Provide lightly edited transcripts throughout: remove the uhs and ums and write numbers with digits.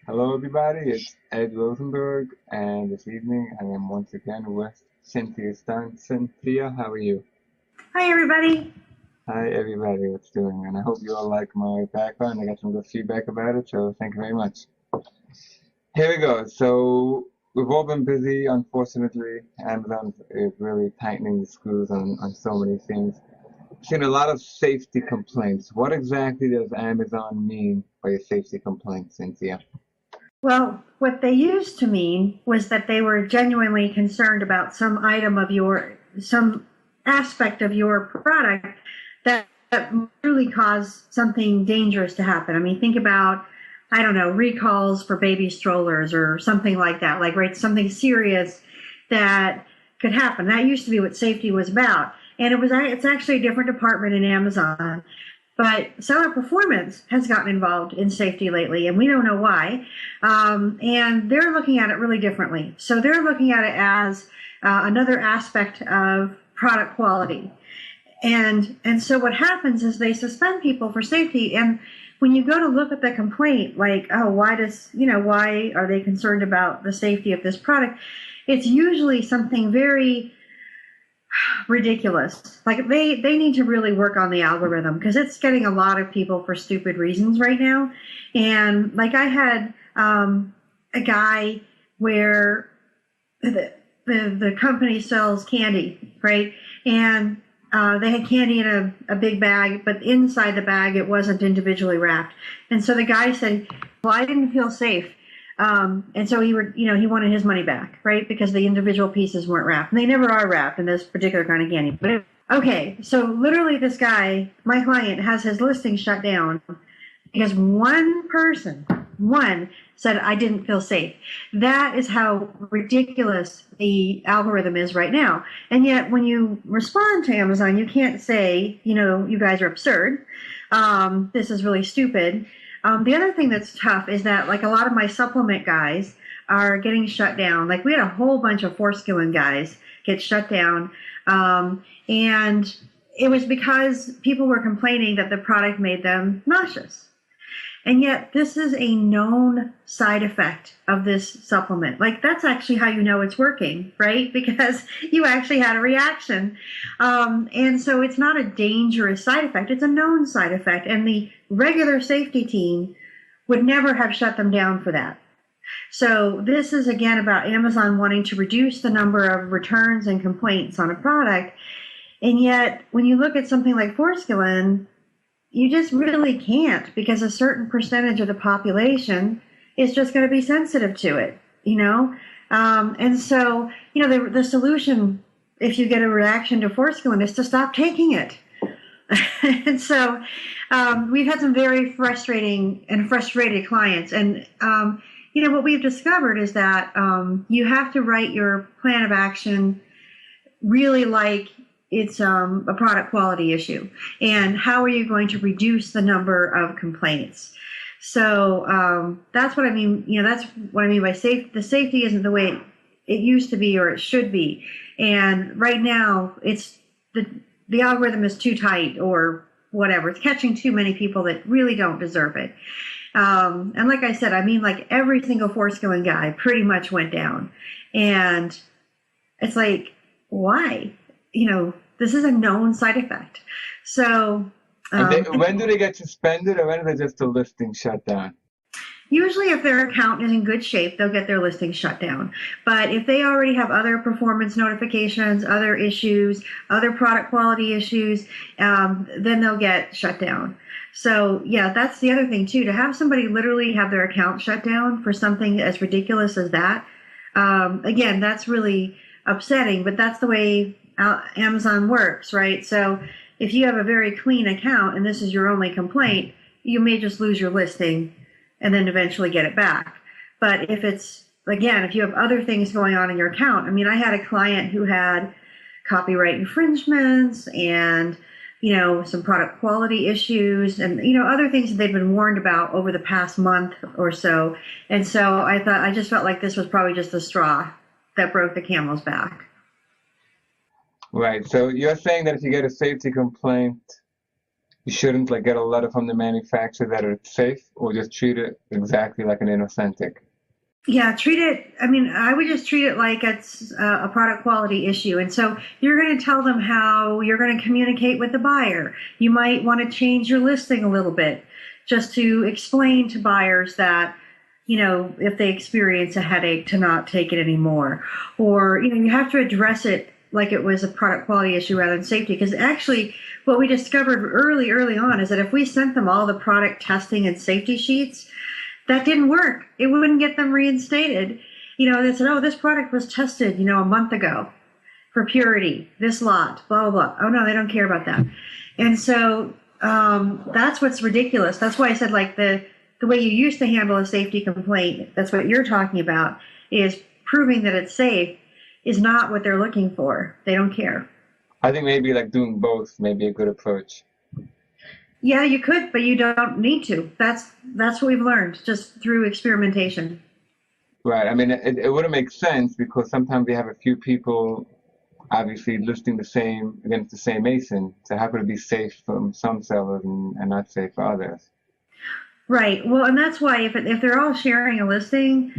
Hello, everybody. It's Ed Rosenberg, and this evening I am once again with Cynthia Stine. Cynthia, how are you? Hi, everybody. Hi, everybody. What's doing? And I hope you all like my background. I got some good feedback about it, so thank you very much. Here we go. So we've all been busy, unfortunately. Amazon is really tightening the screws on so many things. I've seen a lot of safety complaints. What exactly does Amazon mean by a safety complaint, Cynthia? Well, what they used to mean was that they were genuinely concerned about some aspect of your product that really caused something dangerous to happen. I mean, think about, I don't know, recalls for baby strollers or something like that, like, right, something serious that could happen. That used to be what safety was about. And it's actually a different department in Amazon. But seller performance has gotten involved in safety lately, and we don't know why. And they're looking at it really differently. So they're looking at it as another aspect of product quality. And so what happens is they suspend people for safety. And when you go to look at the complaint, like, oh, why are they concerned about the safety of this product? It's usually something very ridiculous. Like they need to really work on the algorithm because it's getting a lot of people for stupid reasons right now. And like I had a guy where the company sells candy, right? And they had candy in a big bag, but inside the bag it wasn't individually wrapped. And so the guy said, "Well, I didn't feel safe." And so he wanted his money back, right? Because the individual pieces weren't wrapped. And they never are wrapped in this particular kind of candy. But okay, so literally this guy, my client, has his listing shut down because one said, "I didn't feel safe." That is how ridiculous the algorithm is right now. And yet when you respond to Amazon, you can't say, you guys are absurd. This is really stupid. The other thing that's tough is that, like, a lot of my supplement guys are getting shut down. Like, we had a whole bunch of Forskilling guys get shut down. And it was because people were complaining that the product made them nauseous. And yet, this is a known side effect of this supplement. Like, that's actually how you know it's working, right? Because you actually had a reaction. And so it's not a dangerous side effect. It's a known side effect. And the regular safety team would never have shut them down for that. So this is, again, about Amazon wanting to reduce the number of returns and complaints on a product. And yet, when you look at something like Forskilling, you just really can't, because a certain percentage of the population is just going to be sensitive to it. And so, the solution, if you get a reaction to Forskilling, is to stop taking it. And so we've had some very frustrated clients. And, what we've discovered is that you have to write your plan of action really like it's a product quality issue, and how are you going to reduce the number of complaints. So that's what I mean. That's what I mean by safe. The safety isn't the way it used to be or it should be, and right now it's the algorithm is too tight or whatever. It's catching too many people that really don't deserve it. And like I said, I mean, like, every single Forskilling guy pretty much went down, and it's like, why? This is a known side effect. So, When do they get suspended, or when is it just the listing shut down? usually if their account is in good shape, they'll get their listing shut down. But if they already have other performance notifications, other issues, other product quality issues, then they'll get shut down. So yeah, that's the other thing too, to have somebody literally have their account shut down for something as ridiculous as that. Again, that's really upsetting, but that's the way Amazon works, right? So if you have a very clean account and this is your only complaint, you may just lose your listing and then eventually get it back. But if you have other things going on in your account, I mean, I had a client who had copyright infringements and, some product quality issues and, other things that they've been warned about over the past month or so. And so I just felt like this was probably just the straw that broke the camel's back. Right. So you're saying that if you get a safety complaint, you shouldn't like get a letter from the manufacturer that it's safe, or just treat it exactly like an inauthentic. Yeah, treat it. I mean, I would just treat it like it's a product quality issue. And so you're going to tell them how you're going to communicate with the buyer. You might want to change your listing a little bit just to explain to buyers that, if they experience a headache, to not take it anymore. Or, you have to address it like it was a product quality issue rather than safety. Because actually, what we discovered early on is that if we sent them all the product testing and safety sheets, that didn't work. It wouldn't get them reinstated. They said, oh, this product was tested, a month ago for purity, this lot, blah, blah, blah. Oh, no, they don't care about that. And so that's what's ridiculous. That's why I said, like, the way you used to handle a safety complaint, that's what you're talking about, is proving that it's safe is not what they're looking for. They don't care. I think maybe like doing both may be a good approach. Yeah, you could, but you don't need to. That's what we've learned just through experimentation. Right. I mean, it wouldn't make sense because sometimes we have a few people obviously listing the same against the same ASIN. So how could it be safe from some sellers and not safe for others? Right. Well, and that's why if they're all sharing a listing,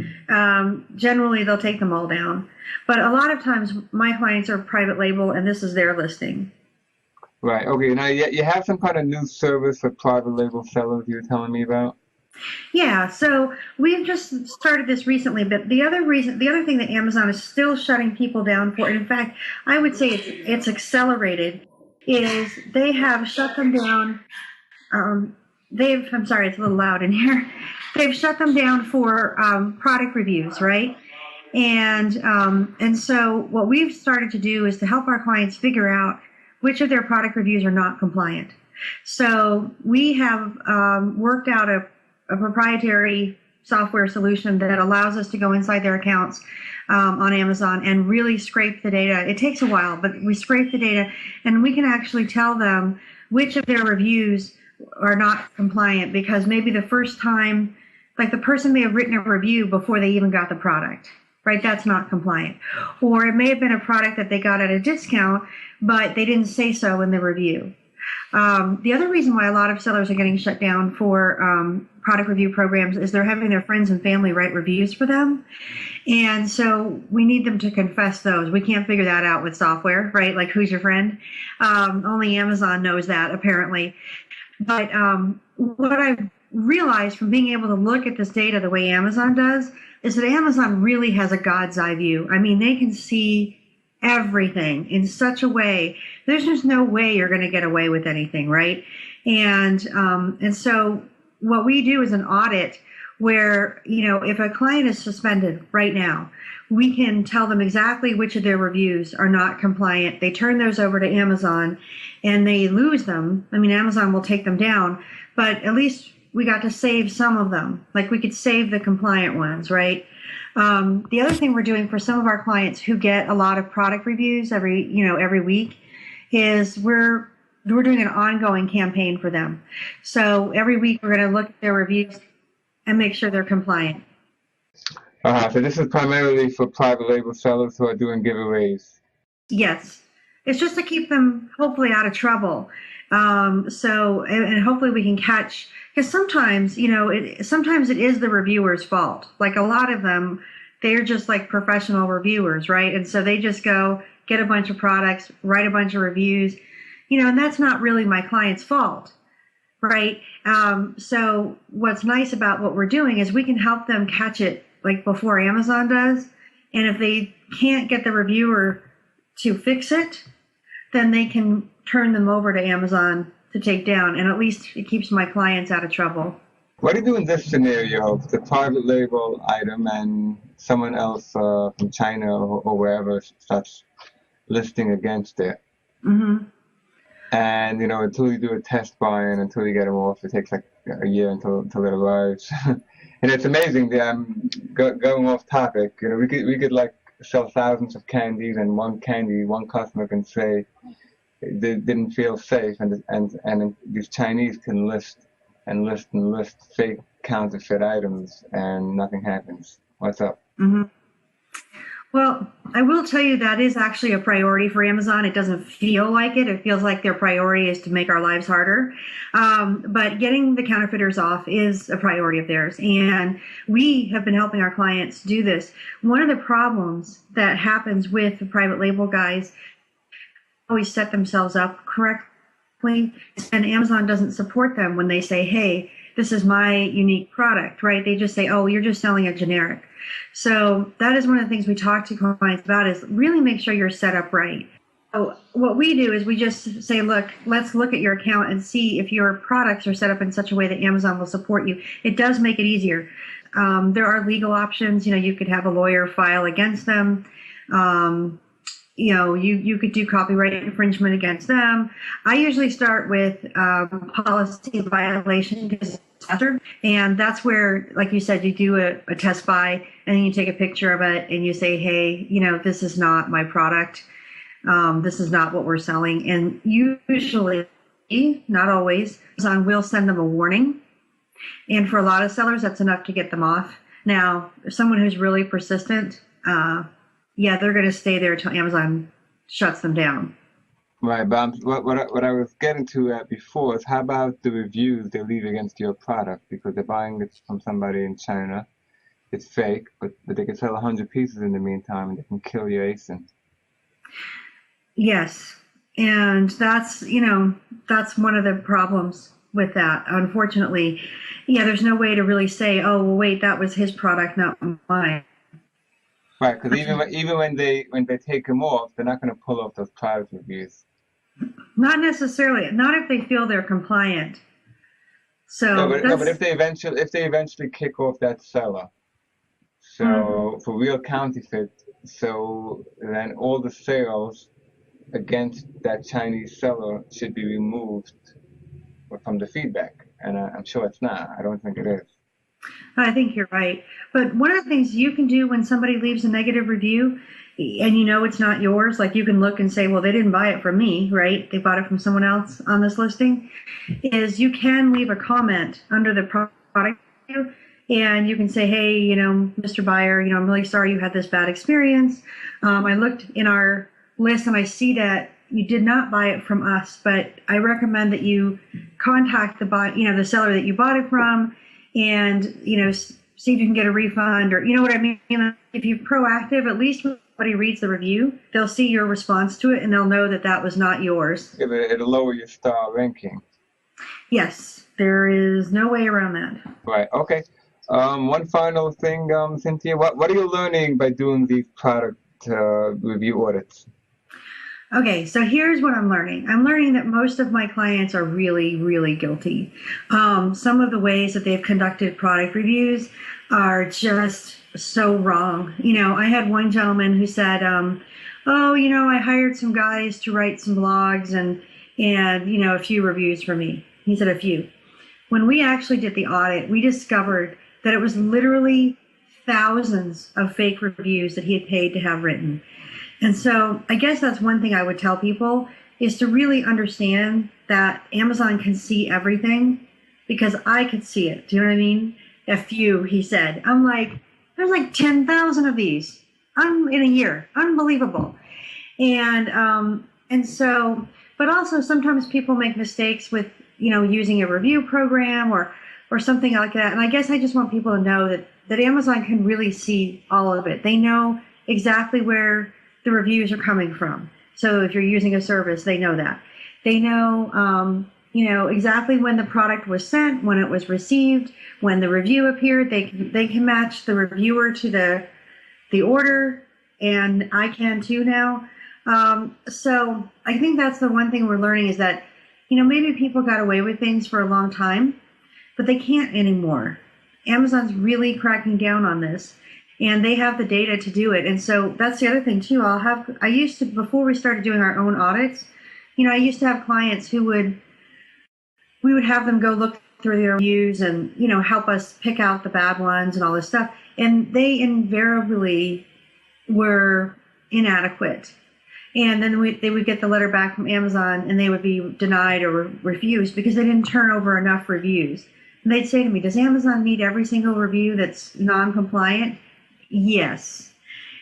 generally they'll take them all down. But a lot of times my clients are private label and this is their listing. Right. Okay. Now you have some kind of new service for private label sellers you were telling me about? Yeah, so we've just started this recently, but the other thing that Amazon is still shutting people down for, and in fact, I would say it's accelerated, is they have shut them down. I'm sorry, it's a little loud in here. They've shut them down for product reviews, right? And so what we've started to do is to help our clients figure out which of their product reviews are not compliant. So we have worked out a proprietary software solution that allows us to go inside their accounts on Amazon and really scrape the data. It takes a while, but we scrape the data and we can actually tell them which of their reviews are not compliant because maybe the first time, like the person may have written a review before they even got the product, right? That's not compliant. Or it may have been a product that they got at a discount, but they didn't say so in the review. The other reason why a lot of sellers are getting shut down for product review programs is they're having their friends and family write reviews for them. And so we need them to confess those. We can't figure that out with software, right? Like, who's your friend? Only Amazon knows that, apparently. But what I've realized from being able to look at this data the way Amazon does is that Amazon really has a God's eye view. I mean, they can see everything in such a way. There's just no way you're going to get away with anything, right? And so what we do is an audit where, if a client is suspended right now, we can tell them exactly which of their reviews are not compliant. They turn those over to Amazon and they lose them. I mean, Amazon will take them down, but at least we got to save some of them. Like, we could save the compliant ones, right? The other thing we're doing for some of our clients who get a lot of product reviews every week is we're doing an ongoing campaign for them. So every week we're going to look at their reviews and make sure they're compliant. So this is primarily for private label sellers who are doing giveaways. Yes. It's just to keep them hopefully out of trouble. And hopefully we can catch, because sometimes it is the reviewer's fault. Like, a lot of them, they're just like professional reviewers, right? And so they just go get a bunch of products, write a bunch of reviews, and that's not really my client's fault, right? So what's nice about what we're doing is we can help them catch it like before Amazon does. And if they can't get the reviewer to fix it, then they can turn them over to Amazon to take down, and at least it keeps my clients out of trouble. What do you do in this scenario? The private label item and someone else from China or wherever starts listing against it. Mm-hmm. And, until you do a test buy and until you get them off, it takes like a year until it arrives. And it's amazing, going off topic, we could like sell thousands of candies, and one customer can say they didn't feel safe, and these Chinese can list fake counterfeit items and nothing happens. What's up? Mm-hmm. Well, I will tell you that is actually a priority for Amazon. It doesn't feel like it. It feels like their priority is to make our lives harder. But getting the counterfeiters off is a priority of theirs. And we have been helping our clients do this. One of the problems that happens with the private label guys always set themselves up correctly, and Amazon doesn't support them when they say, hey, this is my unique product, right? They just say, oh, you're just selling a generic. So that is one of the things we talk to clients about is really make sure you're set up right. So what we do is we just say, look, let's look at your account and see if your products are set up in such a way that Amazon will support you. It does make it easier. There are legal options. You could have a lawyer file against them. You could do copyright infringement against them. I usually start with policy violation disaster, and that's where, like you said, you do a test buy, and then you take a picture of it, and you say, hey, this is not my product. This is not what we're selling. And usually, not always, Amazon will send them a warning. And for a lot of sellers, that's enough to get them off. Now, if someone who's really persistent, they're going to stay there until Amazon shuts them down. Right, but what I was getting to before is how about the reviews they leave against your product, because they're buying it from somebody in China. It's fake, but they can sell 100 pieces in the meantime, and they can kill your ASIN. Yes, and that's one of the problems with that. Unfortunately, there's no way to really say, oh, well, wait, that was his product, not mine. Right, because even when they take them off, they're not going to pull off those private reviews. Not necessarily. Not if they feel they're compliant. So but if they eventually kick off that seller, so for real counterfeit, so then all the sales against that Chinese seller should be removed from the feedback, and I'm sure it's not. I don't think it is. I think you're right. But one of the things you can do when somebody leaves a negative review and it's not yours, like you can look and say, well, they didn't buy it from me, right? They bought it from someone else on this listing, is you can leave a comment under the product review, and you can say, hey, Mr. Buyer, I'm really sorry you had this bad experience. I looked in our list and I see that you did not buy it from us, but I recommend that you contact the seller that you bought it from, and see if you can get a refund, or what I mean. If you're proactive, at least when somebody reads the review, they'll see your response to it and they'll know that was not yours. Yeah, but it'll lower your star ranking. Yes, there is no way around that. Right. Okay. One final thing, Cynthia. What are you learning by doing these product review audits? Okay, so here's what I'm learning. I'm learning that most of my clients are really, really guilty. Some of the ways that they've conducted product reviews are just so wrong. I had one gentleman who said, I hired some guys to write some blogs and a few reviews for me. He said a few. When we actually did the audit, we discovered that it was literally thousands of fake reviews that he had paid to have written. And so I guess that's one thing I would tell people, is to really understand that Amazon can see everything, because I could see it. Do you know what I mean? A few, he said. I'm like, there's like 10,000 of these. I'm in a year. Unbelievable. And so, but also sometimes people make mistakes with, using a review program or something like that. And I guess I just want people to know that Amazon can really see all of it. They know exactly where the reviews are coming from. So if you're using a service, they know that. They know, exactly when the product was sent, when it was received, when the review appeared. They can match the reviewer to the order, and I can too now. So I think that's the one thing we're learning, is that, maybe people got away with things for a long time, but they can't anymore. Amazon's really cracking down on this. And they have the data to do it. And so that's the other thing too. I used to, before we started doing our own audits, I used to have clients who we would have them go look through their reviews and, help us pick out the bad ones and all this stuff. And they invariably were inadequate. And then they would get the letter back from Amazon and they would be denied or refused because they didn't turn over enough reviews. And they'd say to me, does Amazon need every single review that's non-compliant? Yes.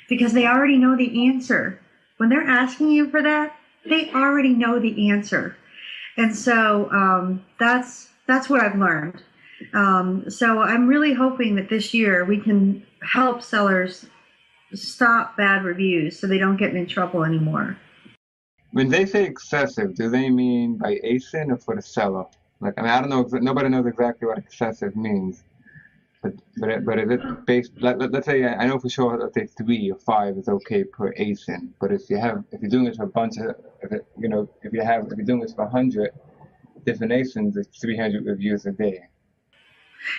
because they already know the answer. When they're asking you for that, they already know the answer. And so that's what I've learned. So I'm really hoping that this year we can help sellers stop bad reviews so they don't get in trouble anymore. When they say excessive, do they mean by ASIN or for the seller? Like, I mean, I don't know. Nobody knows exactly what excessive means. But is it based? Let's say I know for sure. Let's say 3 or 5 is okay per ASIN. But if you're doing it for a bunch of, if you're doing this for 100 different ASINs, it's 300 reviews a day.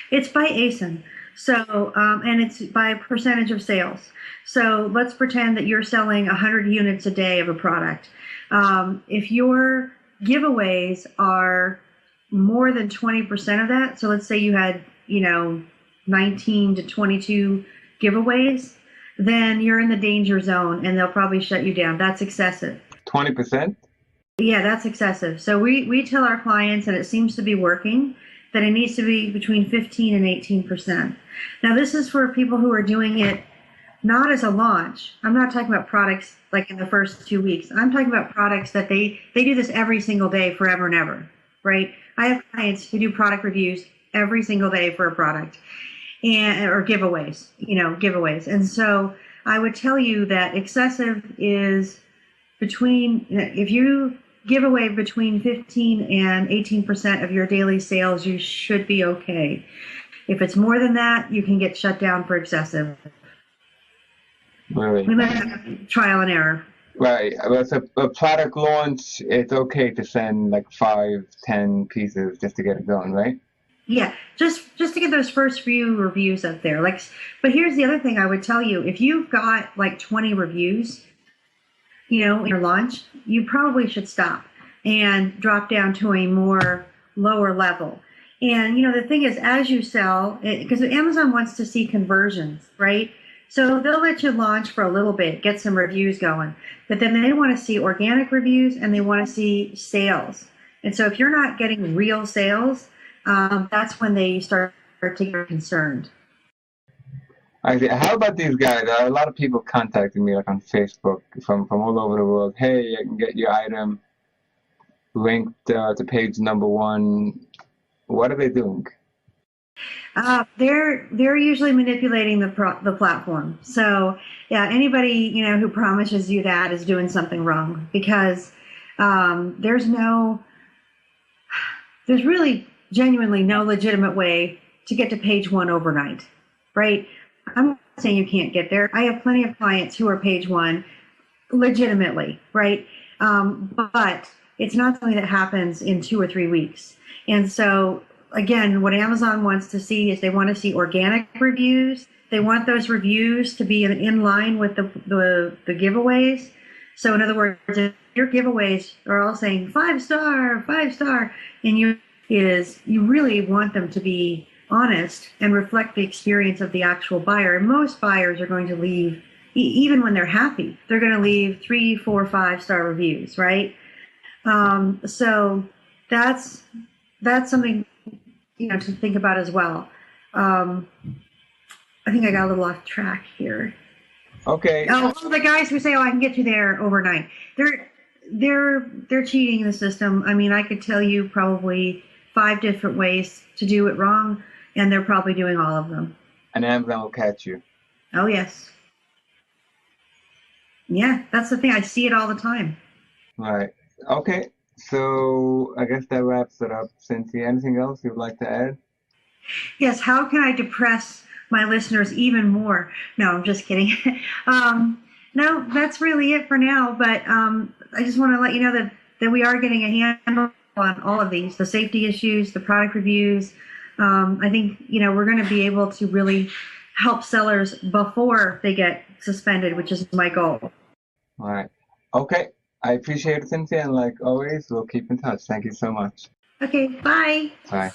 It's by ASIN. So, and it's by percentage of sales. So let's pretend that you're selling 100 units a day of a product. If your giveaways are more than 20% of that, so let's say you had, 19 to 22 giveaways, then you're in the danger zone and they'll probably shut you down. That's excessive. 20%? Yeah, that's excessive. So we tell our clients, and it seems to be working, that it needs to be between 15 and 18%. Now, this is for people who are doing it not as a launch. I'm not talking about products like in the first 2 weeks. I'm talking about products that they do this every single day, forever and ever, right? I have clients who do product reviews every single day for a product, or giveaways. And so I would tell you that excessive is if you give away between 15 and 18% of your daily sales, you should be okay. If it's more than that, you can get shut down for excessive. Really? We might have trial and error. Right. Well, it's a product launch. It's okay to send like 5, 10 pieces just to get it going, right? Yeah, just to get those first few reviews up there. But here's the other thing I would tell you: if you've got like 20 reviews, in your launch, you probably should stop and drop down to a more lower level. And the thing is, as you sell, because Amazon wants to see conversions, right? So they'll let you launch for a little bit, get some reviews going, but then they want to see organic reviews and they want to see sales. And so if you're not getting real sales, that's when they start to get concerned. How about these guys? There are a lot of people contacting me like on Facebook from all over the world. Hey, I can get your item linked to page number 1. What are they doing? They're usually manipulating the platform. So yeah, anybody who promises you that is doing something wrong, because there's really genuinely no legitimate way to get to page 1 overnight, right? I'm not saying you can't get there. I have plenty of clients who are page 1 legitimately, right? But it's not something that happens in 2 or 3 weeks. And so again, what Amazon wants to see is they want to see organic reviews. They want those reviews to be in line with the giveaways. So in other words, if your giveaways are all saying 5-star, 5-star, and you really want them to be honest and reflect the experience of the actual buyer. And most buyers are going to leave, even when they're happy, they're going to leave 3, 4, 5-star reviews, right? So that's something to think about as well. I think I got a little off track here. Okay. Oh, the guys who say, "Oh, I can get you there overnight," they're cheating the system. I mean, I could tell you probably 5 different ways to do it wrong, and they're probably doing all of them. And Amazon will catch you. Oh yes. Yeah, that's the thing. I see it all the time. Right. Okay. So I guess that wraps it up, Cynthia. Anything else you'd like to add? Yes. How can I depress my listeners even more? No, I'm just kidding. No, that's really it for now. But I just want to let you know that we are getting a handle on all of these, the safety issues, the product reviews. I think, we're going to be able to really help sellers before they get suspended, which is my goal. All right. Okay. I appreciate it, Cynthia. And like always, we'll keep in touch. Thank you so much. Okay. Bye. Bye.